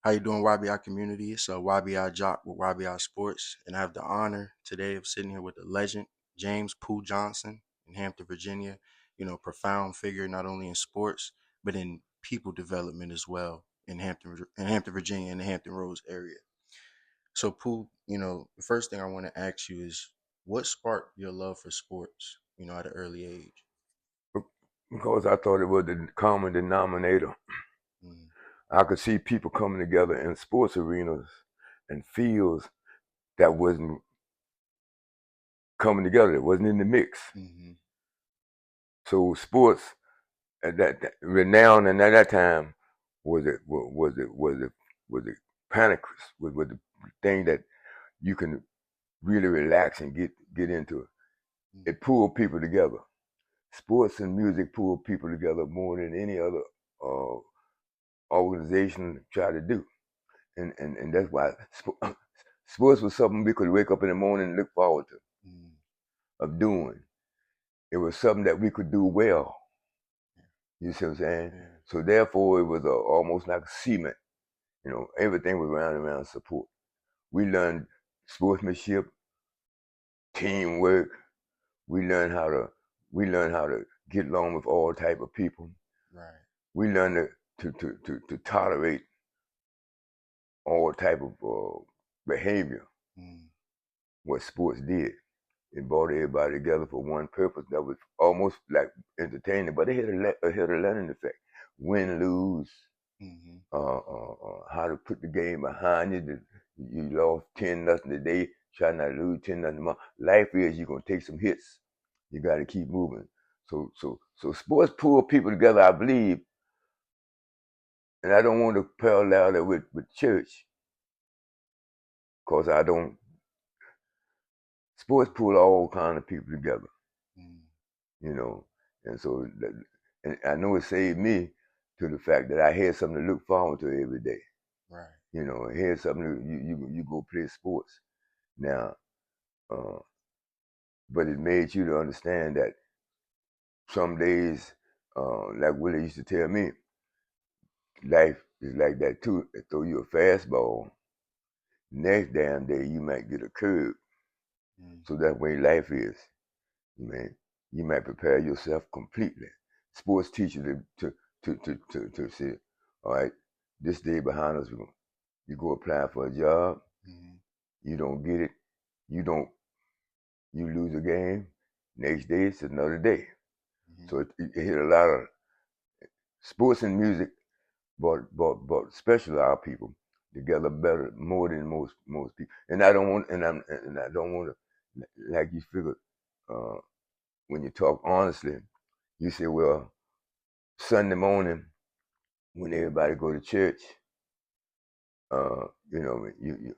How you doing, YBI community? It's YBI Jock with YBI Sports, and I have the honor today of sitting here with the legend, James Pooh Johnson in Hampton, Virginia. Profound figure not only in sports, but in people development as well in Hampton, Virginia, in the Hampton Roads area. So Pooh, the first thing I want to ask you is what sparked your love for sports, at an early age? Because I thought it was the common denominator. Mm, I could see people coming together in sports arenas and fields that wasn't coming together. It wasn't in the mix. mm-hmm, So sports at that renowned and at that time was the panicus was the thing that you can really relax and get into. mm, It pulled people together. Sports and music pulled people together more than any other uh, organization try to do. And that's why sports was something we could wake up in the morning and look forward to mm, of doing. It was something that we could do well. You see what I'm saying? yeah, So therefore, it was almost like cement. Everything was around support. We learned sportsmanship, teamwork. We learned how to we learned how to get along with all type of people. right. We learned to tolerate all type of behavior. Mm, What sports did. It brought everybody together for one purpose that was almost like entertaining, but it had a learning effect. Win, lose, mm-hmm, how to put the game behind you. You lost 10-0 today, try not to lose 10-0 tomorrow. Life is you're gonna take some hits. You got to keep moving. So sports pull people together, I believe, and I don't want to parallel that with church, cause I don't. Sports pull all kind of people together. mm, you know. And so, and I know it saved me to the fact that I had something to look forward to every day. right. I had something you go play sports now, uh, but it made you to understand that some days, like Willie used to tell me, life is like that too. They throw you a fastball, next damn day you might get a curve. Mm, So that way life is. Man, you might prepare yourself completely. Sports teach you to say, all right, this day behind us, you go apply for a job, mm-hmm, you don't get it, you don't, you lose a game, next day it's another day. mm-hmm, So it hit a lot of sports and music, but especially our people together better, more than most people. And I don't want, and I don't want to, like you figure, uh, when you talk honestly, you say, well, Sunday morning when everybody go to church, you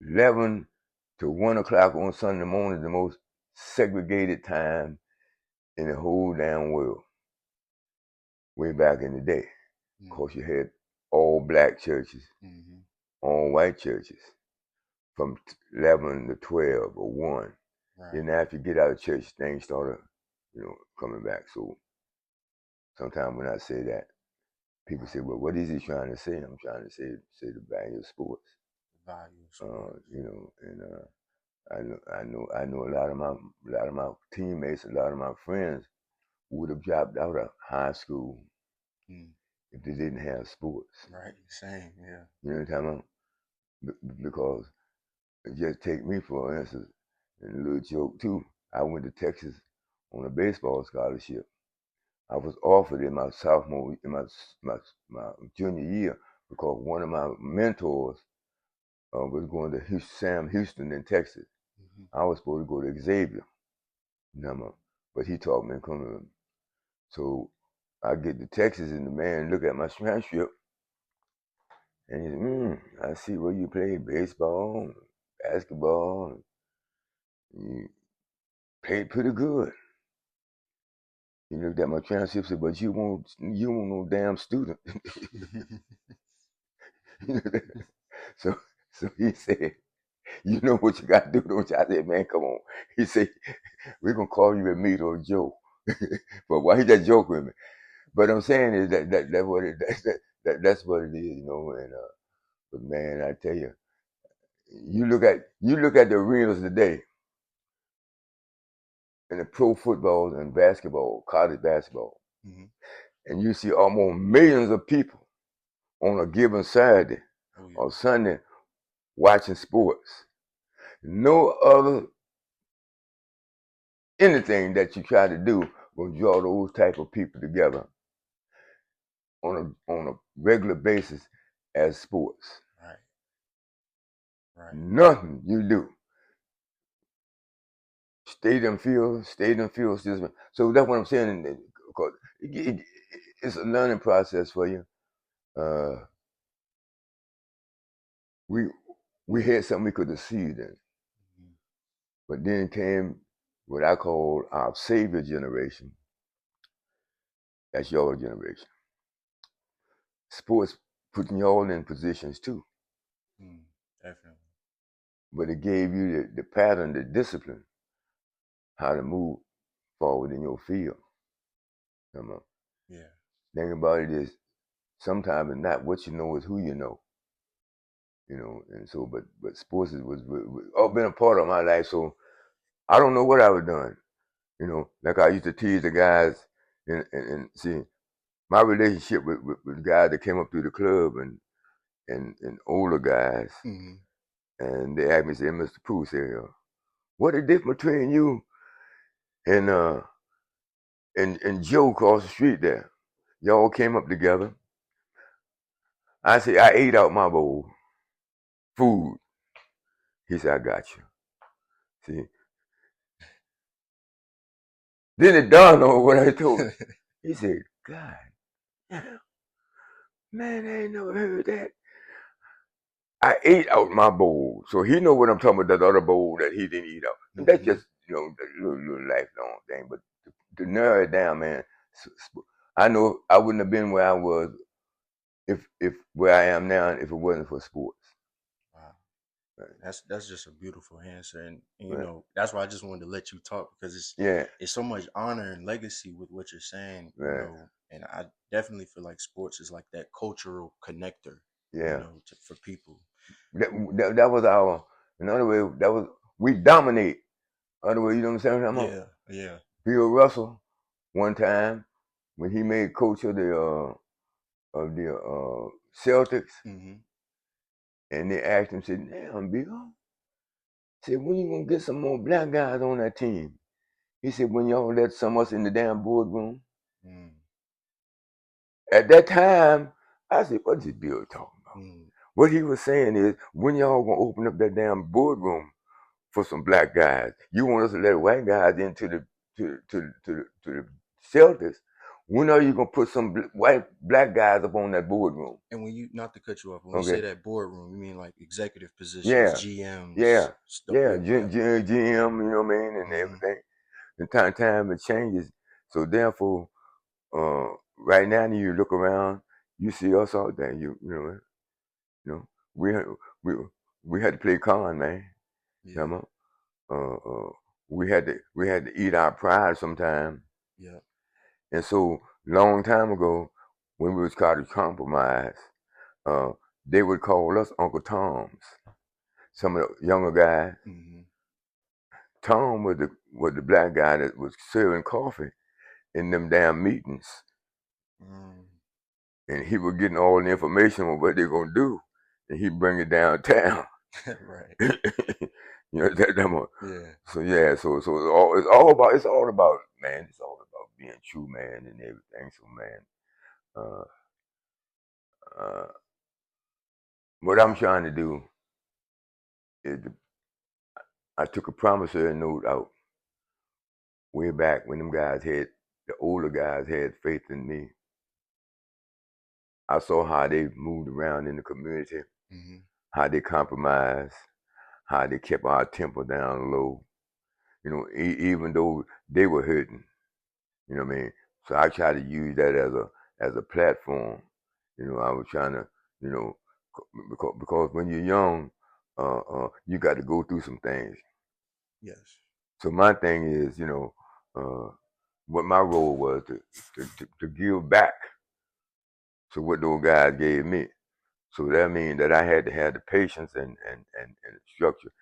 11 to 1 o'clock on Sunday morning is the most segregated time in the whole damn world. Way back in the day, of mm, course, you had all black churches, mm-hmm, all white churches from 11 to 12 or 1. right. Then after you get out of church, things started, coming back. So sometimes when I say that, people say, "Well, what is he trying to say?" I'm trying to say the value of sports. The value of sports. And I know a lot of my teammates, a lot of my friends would have dropped out of high school Mm, if they didn't have sports. right. Same. Yeah. You know what I'm talking about? Because just take me for instance, and a little joke too. I went to Texas on a baseball scholarship. I was offered in my sophomore, in my junior year, because one of my mentors was going to Sam Houston in Texas. Mm-hmm, I was supposed to go to Xavier, but he taught me to come to. So I get to Texas and the man look at my transcript and he said, I see where you play baseball, basketball. You played pretty good. He looked at my transcript and said, but you won't no damn student. so so he said, you know what you got to do, don't you? I said, man, come on. He said, we're going to call you a meet or Joe. But why he just joke with me? But I'm saying is that what it, that's what it is, you know. And but man, I tell you, you look at the arenas today, in the pro football and basketball, college basketball, Mm-hmm. and you see almost millions of people on a given Saturday or Sunday watching sports. No other anything that you try to do will draw those type of people together on a regular basis as sports. Right. Right. Nothing you do. Stadium fields. So that's what I'm saying. Because it's a learning process for you. We had something we could have seen in, but then came what I call our savior generation. That's your generation. Sports putting y'all in positions too. Definitely. But it gave you the pattern, the discipline, how to move forward in your field. Come on. Yeah. Thing about it is, sometimes it's not what you know, it's who you know. You know, and so, but sports was all been a part of my life. So I don't know what I was doing. You know, like I used to tease the guys, and see my relationship with guys that came up through the club and older guys, Mm-hmm. and they asked me, say, Mr. Pooh, say, what the difference between you and and Joe across the street there? Y'all came up together. I said, I ate out my bowl, food. He said, I got you. See? Then it dawned on what I told him. He said, God, man, I ain't never heard that. I ate out my bowl. So he know what I'm talking about, that other bowl that he didn't eat out. And that's just, you know, a little lifelong thing. But to narrow it down, man, I know I wouldn't have been where I was if where I am now if it wasn't for sports. Wow. That's just a beautiful answer, and you know that's why I just wanted to let you talk because it's so much honor and legacy with what you're saying, you know, and I definitely feel like sports is like that cultural connector, you know, for people. That was our, in other words, that was, we dominate. In other words, you know what I'm saying? Yeah. Bill Russell, one time when he made coach of the Celtics, and they asked him, said, "Damn, Bill," said, "when you gonna get some more black guys on that team?" He said, "When y'all let some of us in the damn boardroom." At that time, I said, "What is Bill talking about?" What he was saying is, when y'all gonna open up that damn boardroom for some black guys? You want us to let white guys into the Celtics? When are you gonna put some black guys up on that boardroom? And when you, not to cut you off, when you say that boardroom, you mean like executive positions, GMs, GM, you know what I mean, and everything. And time it changes. So therefore, right now, you look around, you see us out there. You know, we had to play con, man. You know, we had to eat our pride sometime. Yeah. And so long time ago, when we was called to compromise, they would call us Uncle Toms. Some of the younger guys. Tom was the black guy that was serving coffee in them damn meetings. And he was getting all the information on what they're gonna do, and he bring it downtown. Right. You know that. Yeah. So it's all about, man. It's all about being true, man, and everything. So man, what I'm trying to do is I took a promissory note out way back when the older guys had faith in me. I saw how they moved around in the community, how they compromised, how they kept our temper down low. You know, even though they were hurting, you know what I mean. So I tried to use that as a platform. You know, I was trying to, you know, because when you're young, you got to go through some things. Yes. So my thing is, you know, what my role was to give back to what those guys gave me. So that means that I had to have the patience and the structure.